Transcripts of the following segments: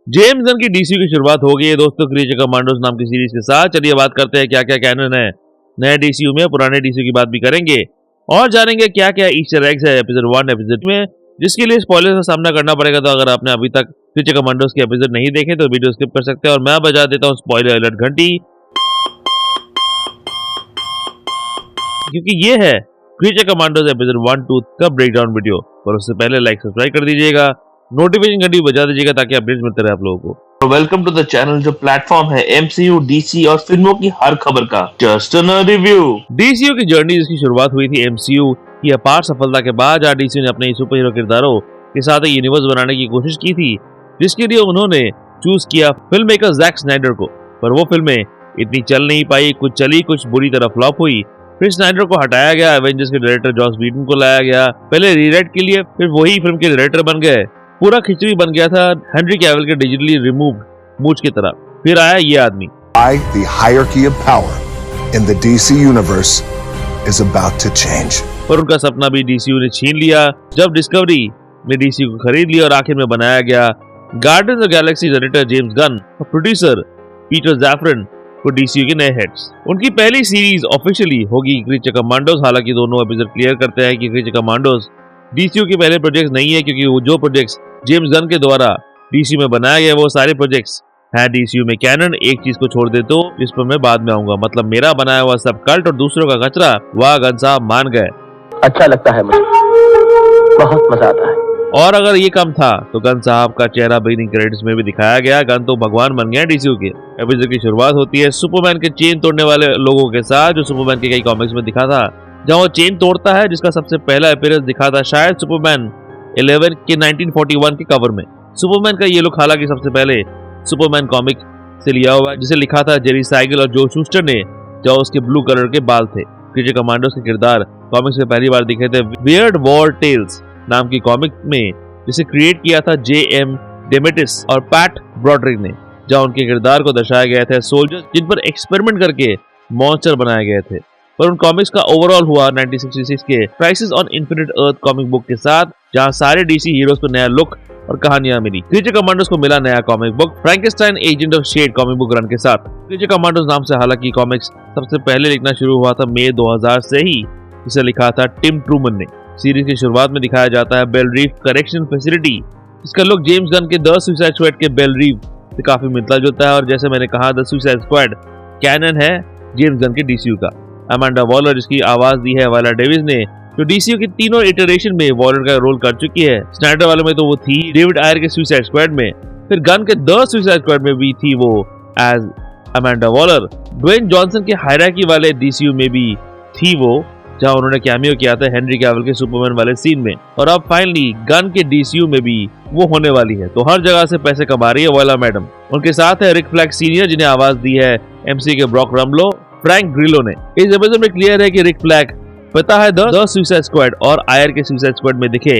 James Gunn की DC की शुरुआत हो गई है दोस्तों क्रीचर कमांडोज नाम की सीरीज के साथ। चलिए बात करते हैं क्या क्या कैनन है नए डीसीयू में, पुराने डीसीयू की बात भी करेंगे और जानेंगे क्या क्या ईस्टर एग्स है एपिसोड 1 एपिसोड में, जिसके लिए स्पॉयलर का सामना करना पड़ेगा। तो अगर आपने अभी तक क्रीचर कमांडोज के एपिसोड नहीं देखे तो वीडियो स्किप कर सकते हैं और मैं बजा देता हूँ स्पॉइलर अलर्ट घंटी, क्योंकि ये है क्रीचर कमांडोज एपिसोड 1-2 का ब्रेकडाउन वीडियो। और उससे पहले लाइक सब्सक्राइब कर दीजिएगा, नोटिफिकेशन घंटी बजा दीजिएगा ताकि अपडेट्स मिलते रहे आप लोगों को। वेलकम टू द चैनल जो प्लेटफॉर्म है एमसीयू, डीसी और फिल्मों की हर खबर का जस्ट अ रिव्यू। डीसीयू की जर्नी जिसकी शुरुआत हुई थी एमसीयू की अपार सफलता के बाद, जहां डीसीयू ने अपने सुपर हीरो किरदारों के साथ एक यूनिवर्स बनाने की कोशिश की थी, जिसके लिए उन्होंने चूज किया फिल्म मेकर जैक स्नाइडर को। पर वो फिल्में इतनी चल नहीं पाई, कुछ चली कुछ बुरी तरह फ्लॉप हुई। फिर स्नाइडर को हटाया गया, एवेंजर्स के डायरेक्टर जॉस व्हीडन को लाया गया, पहले रीराइट के लिए, फिर वही फिल्म के डायरेक्टर बन गए। पूरा खिचड़ी बन गया था हेनरी कैविल के डिजिटली रिमूव्ड मूंछ की तरह। फिर आया ये आदमी। The hierarchy of power in the DC universe is about to change. और उनका सपना भी डीसीयू ने छीन लिया जब डिस्कवरी ने डीसीयू को खरीद लिया और आखिर में बनाया गया guardians of Galaxy director James Gunn और प्रोड्यूसर पीटर जैफरन को डीसीयू के नए हेड्स। उनकी पहली सीरीज ऑफिशियली होगी क्रीचर कमांडोज। हालांकि दोनों एपिसोड क्लियर करते हैं कि क्रीचर कमांडोज डीसीयू के पहले प्रोजेक्ट्स नहीं है, क्योंकि वो जो प्रोजेक्ट्स जेम्स गन के द्वारा डीसीयू में बनाया गया वो सारे प्रोजेक्ट्स हैं डीसीयू में कैनन। एक चीज को छोड़ दे तो जिस पर मैं बाद में आऊंगा, मतलब मेरा बनाया हुआ सब कल्ट और दूसरों का कचरा, वह गन साहब मान गए। अच्छा लगता है मुझे, बहुत मजा आता है। और अगर ये कम था तो गन साहब का चेहरा बिगिनिंग क्रेडिट्स में भी दिखाया गया। गन तो भगवान बन गया डीसीयू के। एपिसोड की शुरुआत होती है सुपरमैन के चेन तोड़ने वाले लोगों के साथ, जो सुपरमैन के कई कॉमिक्स में दिखा था, जहां वो चेन तोड़ता है, जिसका सबसे पहला अपीयरेंस दिखा था शायद सुपरमैन 11 के 1941 के कवर में। सुपरमैन का ये लुक हालांकि सबसे पहले सुपरमैन कॉमिक से लिया हुआ है, जिसे लिखा था जेरी साइगल और जो शूस्टर ने, जहां उसके ब्लू कलर के बाल थे। क्रीचर कमांडोज के किरदार कॉमिक्स में पहली बार दिखे थे वियर्ड वॉर टेल्स नाम की कॉमिक में, जिसे क्रिएट किया था जेएम डेमेटिस और पैट ब्रॉडरिक ने, जहां उनके किरदार को दर्शाया गया था सोल्जर्स जिन पर एक्सपेरिमेंट करके मॉन्स्टर बनाए गए थे। पर उन कॉमिक्स का ओवरऑल हुआ 1966 के crisis on infinite earth comic book के साथ, जहां सारे डीसी हीरोज को नया लुक और कहानियां मिली। क्रीचर कमांडोज को मिला नया comic book Frankenstein agent of shade comic book run के साथ। क्रीचर कमांडोज नाम से हालांकि कॉमिक्स सबसे पहले लिखना शुरू हुआ था मई 2000 से ही, जिसे लिखा था टिम ट्रूमन ने। सीरीज की शुरुआत में दिखाया जाता है बेल रीफ करेक्शन फैसिलिटी, जिसका लुक जेम्स गन के द सुसाइड स्क्वाड के बेल रीफ से काफी मिलता जुलता है। और जैसे मैंने कहा, द सुसाइड स्क्वाड कैनन है जेम्स गन के डीसीयू का। अमांडा वॉलर, जिसकी आवाज दी है वायला डेविस ने, जो डीसीयू की तीनों इटरेशन में वॉलर का रोल कर चुकी है। स्नाइडर वालों में तो वो थी डेविड आयर के सुसाइड स्क्वाड में, फिर गन के द सुसाइड स्क्वाड में भी थी वो as Amanda Waller. Dwayne Johnson के हायरार्की वाले डीसीयू में भी थी वो, जहां उन्होंने कैमियो किया था हेनरी कैविल के सुपरमैन वाले सीन में। और अब फाइनली गन के डीसीयू में भी वो होने वाली है। तो हर जगह से पैसे कमा रही है वायला मैडम। उनके साथ है रिक फ्लैग सीनियर, जिन्हें आवाज दी है एमसी के ब्रॉक रम्बलो फ्रैंक ग्रिलो ने। इस एपिसोड में क्लियर है कि रिक फ्लैग पता है द सुसाइड स्क्वाड और आयर के सुसाइड स्क्वाड में दिखे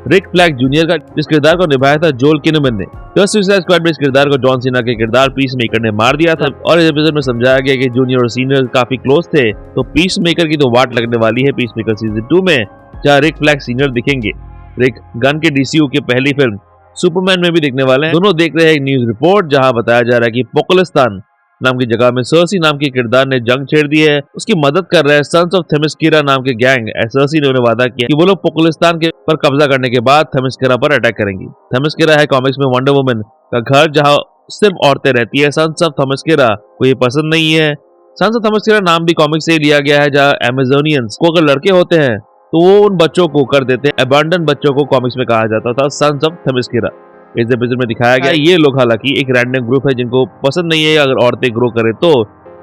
रिक फ्लैग जूनियर का, जिस किरदार को निभाया था जोल किनमैन ने। द सुसाइड स्क्वाड में इस किरदार को जॉन सीना के किरदार पीस मेकर ने मार दिया था। और इस एपिसोड में समझाया गया कि जूनियर और सीनियर काफी क्लोज थे, तो पीस मेकर की तो वाट लगने वाली है पीस मेकर सीजन 2 में, जहाँ रिक फ्लैग सीनियर दिखेंगे। रिक गन के डीसीयू की पहली फिल्म सुपरमैन में भी दिखने वाले हैं। दोनों देख रहे हैं एक न्यूज रिपोर्ट, जहाँ बताया जा रहा है कि पोकलिस्तान नाम की जगह में सर्सी नाम के किरदार ने जंग छेड़ दी है। उसकी मदद कर रहे हैं सन्स ऑफ थेमिस्कीरा नाम के गैंग। सर्सी ने उन्हें वादा किया कि वो लोग पोकलिस्तान के पर कब्जा करने के बाद थेमिस्कीरा पर अटैक करेंगी। थेमिस्कीरा है कॉमिक्स में वंडर वुमन का घर, जहां सिर्फ औरतें रहती है। सन्स ऑफ थेमिस्कीरा को ये पसंद नहीं है। सन्स ऑफ थेमिस्कीरा नाम भी कॉमिक्स से लिया गया है, जहाँ अमेजोनियंस को अगर लड़के होते हैं तो वो उन बच्चों को कर देते हैं अबैंडन बच्चों को कॉमिक्स में कहा जाता था सन्स ऑफ थेमिस्कीरा। इस एपिसोड में दिखाया गया ये लोग हालांकि एक रैंडम ग्रुप है जिनको पसंद नहीं है अगर औरतें ग्रो करे तो।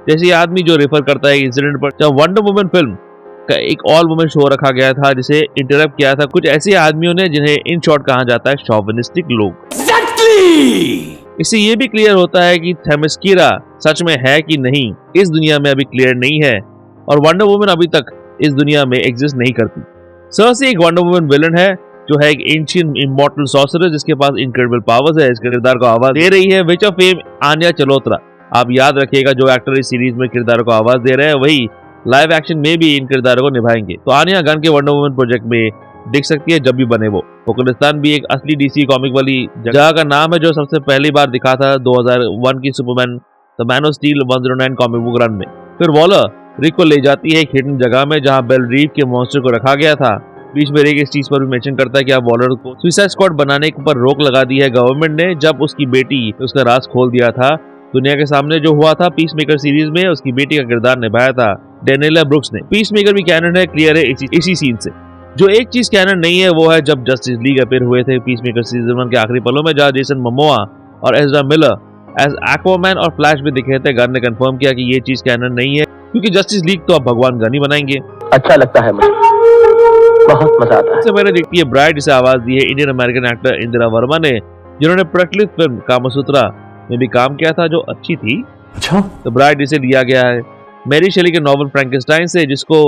जैसे ये आदमी जो रेफर करता है इंसिडेंट पर, जब वंडर वुमन फिल्म का एक ऑल वुमन शो रखा गया था, जिसे इंटरप्ट किया था कुछ ऐसे आदमियों ने जिन्हें इन शॉर्ट कहा जाता है शॉविनिस्टिक लोग। इससे ये भी क्लियर होता है कि थेमिस्कीरा सच में है कि नहीं, इस दुनिया में अभी क्लियर नहीं है और वंडर वुमन अभी तक इस दुनिया में एग्जिस्ट नहीं करती। सर्सी एक वंडर वुमन विलन है, जो है एक एंशिएंट इमॉर्टल सॉर्सरर जिसके पास इनक्रेडिबल पावर्स है। इस किरदार को आवाज दे रही है witch of fame Anya Chalotra. आप याद रखिएगा, जो एक्टर इस सीरीज में किरदारों को आवाज दे रहे हैं वही लाइव एक्शन में भी इन किरदारों को निभाएंगे। तो आन्या गन के वंडर वुमन प्रोजेक्ट में देख सकती है जब भी बने वो। पोकलिस्तान भी एक असली डीसी कॉमिक वाली जगह का नाम है जो सबसे पहली बार दिखा था 2001 की Superman the man of steel 109 comic book run में। फिर वॉलर रिक को ले जाती है एक हिडन जगह में जहां बेल रीव के मॉन्स्टर को रखा गया था। बीच में रिक इस चीज पर भी मेंशन करता है कि आप वॉलर को सुसाइड स्क्वाड बनाने पर रोक लगा दी है गवर्नमेंट ने, जब उसकी बेटी उसका राज खोल दिया था दुनिया के सामने। जो हुआ था पीसमेकर सीरीज में उसकी बेटी का किरदार निभाया था डेनियला ब्रुक्स ने। पीसमेकर भी कैनन है, क्लियर है इसी सीन से। जो एक चीज कैनन नहीं है वो है जब जस्टिस लीग अपीयर हुए थे पीसमेकर सीजन 1 के आखिरी पलों में, जहां जेसन मोमोआ और एज़रा मिलर एज एक्वामैन और फ्लैश भी दिखे थे। गन ने कंफर्म किया कि ये चीज कैनन नहीं है क्योंकि जस्टिस लीग तो अब भगवान गन ही बनाएंगे। अच्छा लगता है मुझे, बहुत मजा आता है। सबसे पहले देखती है ब्राइड, जिसे आवाज दी है Indian American actor Indira Verma ने, जिन्होंने प्रचलित फिल्म कामसूत्रा में भी काम किया था जो अच्छी थी। अच्छा, तो ब्राइड इसे लिया गया है मैरी शेली के नॉवल फ्रैंकेनस्टाइन से, जिसको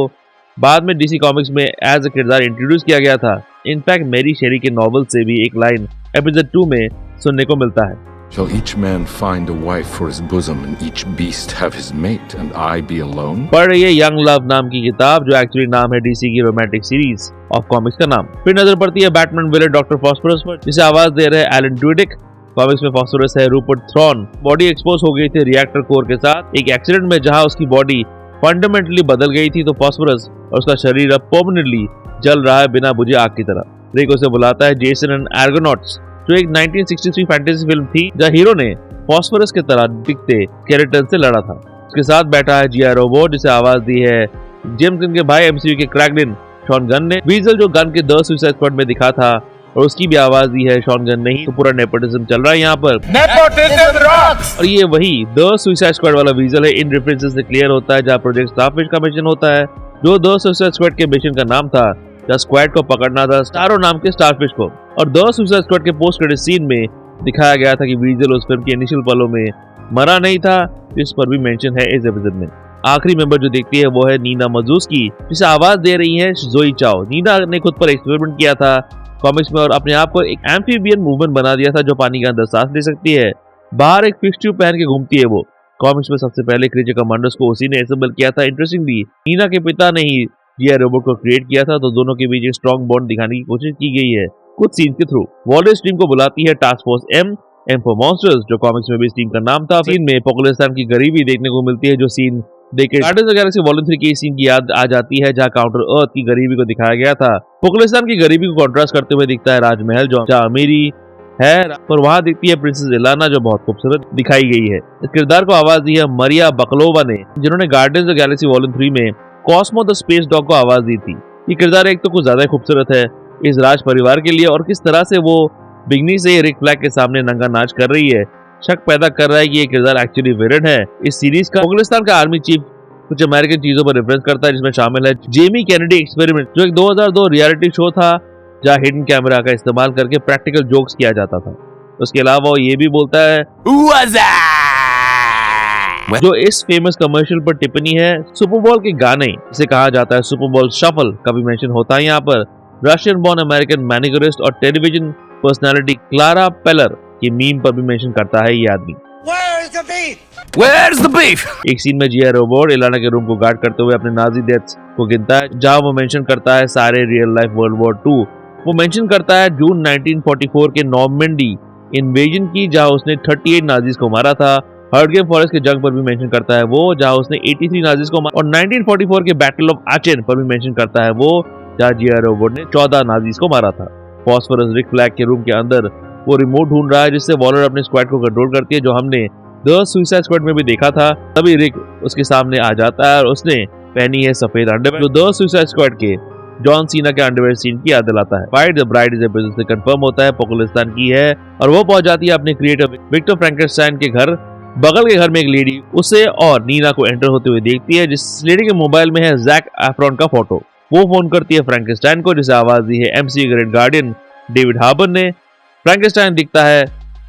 बाद में डीसी कॉमिक्स में एज अ किरदार इंट्रोड्यूस किया गया था। इनफैक्ट मैरी शेली के नॉवल से भी एक लाइन एपिसोड 2 में सुनने को मिलता है। Shall each man find a wife for his bosom and each beast have his mate and I be alone? पढ़ रही है यंग लव नाम की किताब, जो एक्चुअली नाम है डीसी की रोमांटिक सीरीज ऑफ कॉमिक्स का नाम। फिर नजर पड़ती है बैटमैन विलेन डॉक्टर फॉस्फोरस पर, जिसे आवाज दे रहे हैं एलन ट्यूडिक। कॉमिक्स में फॉस्फोरस है रूपर्ट थ्रॉन। बॉडी एक्सपोज हो गई थी रिएक्टर कोर के साथ एक एक्सीडेंट में, जहां उसकी बॉडी फंडामेंटली बदल गई थी। तो फॉस्फोरस और उसका शरीर अब परमानेंटली जल रहा है बिना बुझे आग की तरह। रिक उसे बुलाता है जेसन एंड आर्गोनॉट्स, जो एक 1963 फैंटेसी फिल्म थी जहां हीरो ने फॉस्फोरस के तरह दिखते कैरेक्टर से लड़ा था। उसके साथ बैठा है जी.आई. रोबोट, जिसे आवाज दी है जेम्स गन के भाई एमसीयू के क्रैकड शॉन गन ने। वीजल जो गन के द सुसाइड स्क्वाड में दिखा था और उसकी भी आवाज दी है शॉन गन ने ही। तो पूरा नेपोटिज्म चल रहा है यहाँ पर। और ये वही द सुसाइड स्क्वाड वाला वीजल है। इन रेफरेंसेस से क्लियर होता है जहाँ प्रोजेक्ट स्टारफिश का मिशन होता है, जो द सुसाइड स्क्वाड के मिशन का नाम था, जहाँ स्क्वाड को पकड़ना था स्टारो नाम के स्टारफिश को। और द सुसाइड स्क्वाड के पोस्ट क्रेडिट सीन में दिखाया गया था कि वीजल उस फिल्म के इनिशियल पलों में मरा नहीं था, जिस पर भी मेंशन है इस एपिसोड में। आखिरी मेंबर जो देखती है वो है नीना मजूस्की, जिसे आवाज दे रही है जोई चाओ। नीना ने खुद पर एक्सपेरिमेंट किया था कॉमिक्स में और अपने आप को एक एम्फीबियन मूवमेंट बना दिया था जो पानी के अंदर सांस ले सकती है। बाहर एक फिश ट्यूब पहन के घूमती है वो। कॉमिक्स में सबसे पहले क्रीचर कमांडर्स को उसी ने असेंबल किया था। इंटरेस्टिंगली नीना के पिता ने ही जी.आई. रोबोट को क्रिएट किया था, तो दोनों के बीच एक स्ट्रॉन्ग बॉन्ड दिखाने की कोशिश की गई है कुछ सीन के थ्रू। वॉलर टीम को बुलाती है task force M for monsters, जो कॉमिक्स में भी इस टीम का नाम था। सीन में पोकलिस्तान की गरीबी देखने को मिलती है, जो सीन देखे guardians of the Galaxy volume 3 की सीन की याद आ जाती है, जहां काउंटर अर्थ की गरीबी को दिखाया गया था। पोकलिस्तान की गरीबी को कॉन्ट्रास्ट करते हुए दिखता है राजमहल, जहां अमीरी है, पर वहां दिखती है प्रिंसेस इलाना, जो बहुत खूबसूरत दिखाई गई है। इस किरदार को आवाज दी है मरिया बकलोवा ने, जिन्होंने guardians of the Galaxy volume 3 में कॉस्मो द स्पेस डॉग को आवाज दी थी। ये किरदार एक तो कुछ ज्यादा खूबसूरत है इस राज परिवार के लिए, और किस तरह से वो बिगनी से रिक फ्लैग के सामने नंगा नाच कर रही है, शक पैदा कर रहा है कि ये किरदार एक्चुअली विलन है इस सीरीज का। पोकलिस्तान का आर्मी चीफ कुछ अमेरिकन चीजों पर रेफरेंस करता है, जिसमें शामिल है जेमी कैनेडी एक्सपेरिमेंट, जो एक 2002 रियलिटी शो था जहां हिडन कैमरा का इस्तेमाल करके प्रैक्टिकल जोक्स किया जाता था। उसके अलावा वो ये भी बोलता है जो इस फेमस कमर्शियल पर टिप्पणी है सुपर बॉल के गाने, जिसे कहा जाता है सुपर बॉल शफल, का भी मेंशन होता है यहाँ पर। रशियन बॉर्न अमेरिकन मैनिक्योरिस्ट और टेलीविजन पर्सनालिटी क्लारा पेलर की मीम पर भी मेंशन करता है ये आदमी। Where's the beef? एक सीन में जी.आई. रोबोट इलाना के रूम को गार्ड करते हुए अपने नाजी डेथ्स को गिनता है, जहां वो मेंशन करता है सारे रियल लाइफ वर्ल्ड वॉर 2। वो मेंशन करता है जून 1944 के नॉर्मंडी इन्वेजन की, जहां उसने 38 नाजीज को मारा था। हर्डगेम फॉरेस्ट के जंग पर भी मेंशन करता है वो, जहां उसने 83 नाजीज को मारा। और 1944 के बैटल ऑफ आचेन पर भी मेंशन करता है वो, जहां जी.आई. रोबोट ने 14 नाजीज को मारा था। फॉस्फोरस रिक फ्लैग के रूम के अंदर वो रिमोट ढूंढ रहा है, जिससे वॉलर अपने स्क्वाड को कंट्रोल करती है, जो हमने द सुसाइड स्क्वाड में भी देखा था। तभी रिक उसके सामने आ जाता है और उसने पहनी है सफेद अंडरवेयर, जो द सुसाइड स्क्वाड के जॉन सीना के अंडरवेयर सीन की याद दिलाता है। फाइट द ब्राइड इस एपिसोड से कंफर्म होता है पोकलिस्तान की है, और वो पहुंच जाती है अपने क्रिएटर विक्टर फ्रैंकेनस्टाइन के घर। बगल के घर में एक लेडी उसे और नीना को एंटर होते हुए देखती है, जिस लेडी के मोबाइल में है जैक एफ्रॉन का फोटो। वो फोन करती है फ्रैंकेनस्टाइन को, जिसे आवाज दी है MCU great guardian David Harbour ने। फ्रैंकेनस्टाइन दिखता है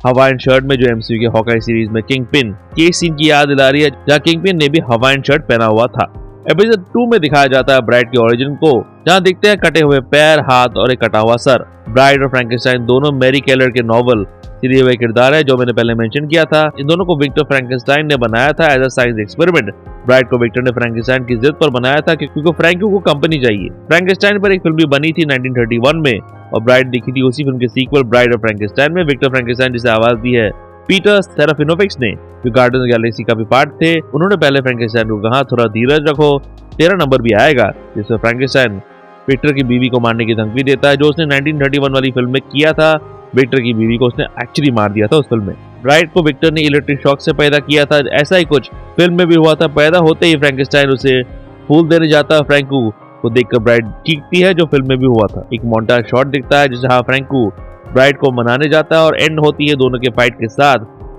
हवाइन शर्ट में, जो एमसीयू के हॉकाई सीरीज में किंग पिन के सीन की याद दिला रही है, जहां किंग पिन ने भी हवाइन शर्ट पहना हुआ था। एपिसोड 2 में दिखाया जाता है ब्राइड के ओरिजिन को, जहां दिखते हैं कटे हुए पैर, हाथ और एक कटा हुआ सर। ब्राइड और फ्रैंकेनस्टाइन दोनों मैरी केलर के नॉवल से लिए हुए किरदार है, जो मैंने पहले मेंशन किया था। इन दोनों को विक्टर फ्रैंकेनस्टाइन ने बनाया था as a science experiment. Bride को विक्टर ने फ्रैंकेनस्टाइन की जिद पर बनाया था क्योंकि फ्रैंको को कंपनी चाहिए। फ्रैंकेनस्टाइन पर एक फिल्म भी बनी थी 1931 में और ब्राइड दिखी थी उसी फिल्म के सीक्वल ब्राइड ऑफ फ्रैंकेनस्टाइन में। विक्टर फ्रैंकेनस्टाइन जिसे आवाज दी है पीटर सेराफिनोविच ने, जो गार्डियंस ऑफ द गैलेक्सी का भी पार्ट थे, उन्होंने पहले फ्रैंकेनस्टाइन को कहा थोड़ा धीरज रखो, 13 नंबर भी आएगा, जिसमें फ्रैंकेनस्टाइन विक्टर की बीवी को मारने की धमकी देता है, जो उसने 1931 वाली फिल्म में किया था। विक्टर की बीवी को उसने एक्चुअली मार दिया था उस फिल्म में। ब्राइड को विक्टर ने इलेक्ट्रिक शॉक से पैदा किया था, ऐसा ही कुछ फिल्म में भी हुआ था। पैदा होते ही फ्रैंकेनस्टाइन उसे फूल देने जाता है। फ्रैंको को देखकर ब्राइड चीखती है, जो फिल्म में भी हुआ था। एक मोन्टाज शॉट दिखता है जिसमें फ्रैंको ब्राइड को मनाने जाता है और एंड होती है दोनों के फाइट के साथ,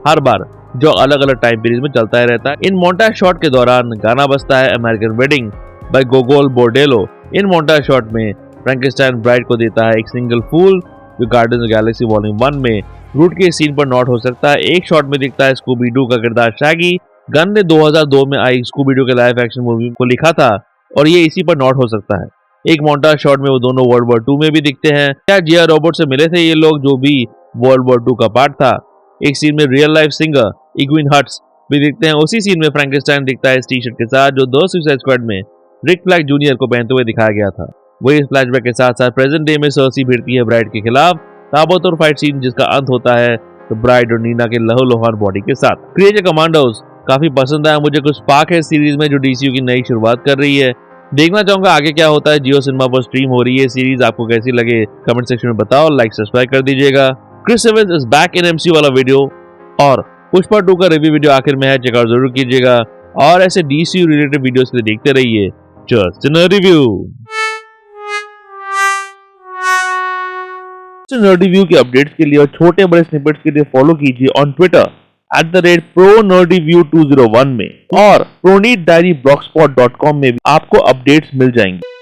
हर बार जो अलग अलग टाइम पीरियड में चलता ही रहता है। इन मोन्टाज शॉट के दौरान गाना बजता है अमेरिकन वेडिंग बाय गोगोल बोर्डेलो। इन मोन्टाज शॉट में फ्रैंकेनस्टाइन ब्राइड को देता है एक सिंगल फूल, जो guardians of the Galaxy volume 1 में रूट के सीन पर नोट हो सकता है। एक शॉट में दिखता है स्कूबी डू का किरदार शैगी। गन ने 2002 में आई स्कूबी डू के लाइव एक्शन मूवी को लिखा था और ये इसी पर नोट हो सकता है। एक मोन्टाज शॉट में वो दोनों वर्ल्ड वॉर 2 में भी दिखते हैं। क्या जिया रॉबर्ट से मिले थे ये लोग, जो भी वर्ल्ड वॉर 2 का पार्ट था। एक सीन में रियल लाइफ सिंगर इग्विन हट्स भी दिखते हैं। उसी सीन में फ्रैंकेनस्टाइन दिखता है इस टी शर्ट के साथ, जो द सुसाइड स्क्वाड में रिक फ्लैग जूनियर को पहनते हुए दिखाया गया था। वही इस फ्लैशबैक के साथ साथ प्रेजेंट डे में सर्सी भिड़ती है ब्राइड के खिलाफ। ताबड़तोड़ फाइट सीन जिसका अंत होता है तो ब्राइड और नीना के लहूलुहान बॉडी के साथ। क्रिएचर कमांडोज काफी पसंद आया मुझे। कुछ स्पार्क है सीरीज में जो डीसीयू की नई शुरुआत कर रही है। देखना चाहूंगा आगे क्या होता है। जियो सिनेमा पर स्ट्रीम हो रही है सीरीज, आपको कैसी लगे कमेंट सेक्शन में बताओ। लाइक सब्सक्राइब कर दीजिएगा। Chris Evans is back in MCU वाला वीडियो और पुष्पा 2 का रिव्यू वीडियो आखिर में है, चेकआउट जरूर कीजिएगा। और ऐसे डीसीयू रिलेटेड वीडियोस के लिए देखते रहिए just in review. Nerdy view के अपडेट्स के लिए और छोटे बड़े स्निपेट्स के लिए फॉलो कीजिए ऑन ट्विटर @ProNerdyView201 में और ProNeedDiaryBlogspot.com में भी आपको अपडेट्स मिल जाएंगे।